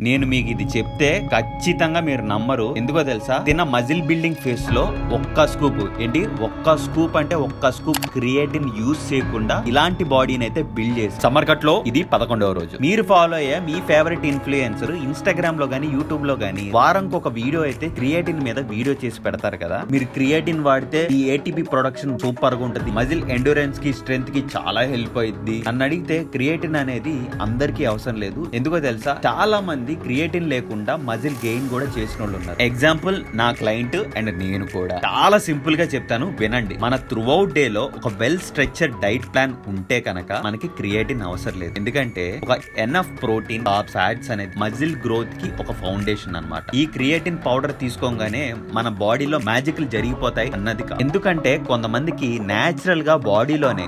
నేను మీకు ఇది చెప్తే ఖచ్చితంగా మీరు నమ్మరు. ఎందుకో తెలుసా? తిన్న మజిల్ బిల్డింగ్ ఫేస్ లో ఒక్క స్కూప్ అంటే ఒక్క స్కూప్ క్రియేటిన్ యూజ్ చేయకుండా ఇలాంటి బాడీని అయితే బిల్డ్ చేసి సమ్మర్ కట్ లో ఇది 11వ రోజు. మీరు ఫాలో అయ్యే మీ ఫేవరెట్ ఇన్ఫ్లుయెన్సర్ ఇన్స్టాగ్రామ్ లో గానీ యూట్యూబ్ లో గానీ వారంకి ఒక వీడియో అయితే క్రియేటిన్ మీద వీడియో చేసి పెడతారు కదా. మీరు క్రియేటిన్ వాడితే ఈ ఏటీపీ ప్రొడక్షన్ సూపర్ గా ఉంటది, మజిల్ ఎండ్యూరెన్స్ కి స్ట్రెంత్ కి చాలా హెల్ప్ అయింది అని అడిగితే క్రియేటిన్ అనేది అందరికీ అవసరం లేదు. ఎందుకో తెలుసా? చాలా మంది క్రియేటిన్ లేకుండా మజిల్ గెయిన్ కూడా చేసిన వాళ్ళు ఉన్నారు. ఎగ్జాంపుల్ నా క్లయింట్ అండ్ నేను కూడా. చాలా సింపుల్ గా చెప్తాను, వినండి. మన త్రూఅవుట్ డే లో ఒక వెల్ స్ట్రక్చర్డ్ డైట్ ప్లాన్ ఉంటే కనుక మనకి క్రియేటిన్ అవసరం లేదు. ఎందుకంటే ఒక ఎనఫ్ ప్రోటీన్, కార్బ్స్, ఫ్యాట్స్ అనేది మజిల్ గ్రోత్ కి ఒక ఫౌండేషన్ అన్నమాట. ఈ క్రియేటిన్ పౌడర్ తీసుకోగానే మన బాడీలో మ్యాజిక్లు జరిగిపోతాయి అన్నది కాదు. ఎందుకంటే కొంతమందికి నేచురల్ గా బాడీలోనే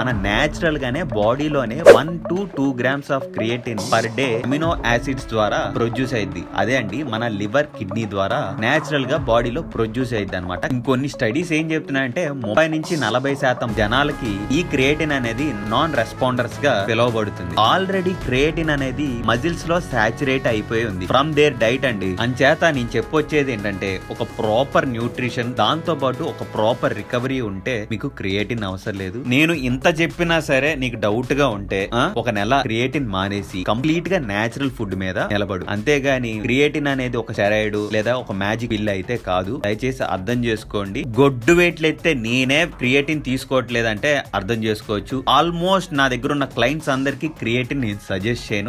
మన నేచురల్ గానే బాడీలోనే 1 to 2 grams of creatine per day amino acids ద్వారా ప్రొడ్యూస్ అయింది. అదే అండి మన లివర్, కిడ్నీ ద్వారా నేచురల్ గా బాడీలో ప్రొడ్యూస్ అయింది అనమాట. ఇంకొన్ని స్టడీస్ ఏం చెప్తున్నాయంటే 30 నుంచి 40% జనాలకి ఈ క్రియేటిన్ అనేది నాన్ రెస్పాండర్స్ గా పిలువబడుతుంది. ఆల్రెడీ క్రియేటిన్ అనేది మజిల్స్ లో సాచురేట్ అయిపోయి ఉంది ఫ్రమ్ దేర్ డైట్ అండి. అంచేత నేను చెప్పొచ్చేది ఏంటంటే ఒక ప్రాపర్ న్యూట్రిషన్, దాంతో పాటు ఒక ప్రాపర్ రికవరీ ఉంటే మీకు క్రియేటిన్ అవసరం లేదు. నేను ఇంత చెప్పినా సరే నీకు డౌట్ గా ఉంటే ఒక నెల క్రియేటిన్ మానేసి కంప్లీట్ గా నేచురల్ ఫుడ్ మీద నిలబడు. అంతేగాని క్రియేటిన్ అనేది ఒక స్టెరాయిడ్ లేదా ఒక మ్యాజిక్ పిల్ అయితే కాదు. దయచేసి అర్థం చేసుకోండి. గొడ్డు వెయిట్లు ఎత్తే నేనే క్రియేటిన్ తీసుకోవట్లేదంటే అర్థం చేసుకోవచ్చు. ఆల్మోస్ట్ నా దగ్గర ఉన్న క్లయింట్స్ అందరికి క్రియేటిన్ నేను సజెస్ట్ చేయను.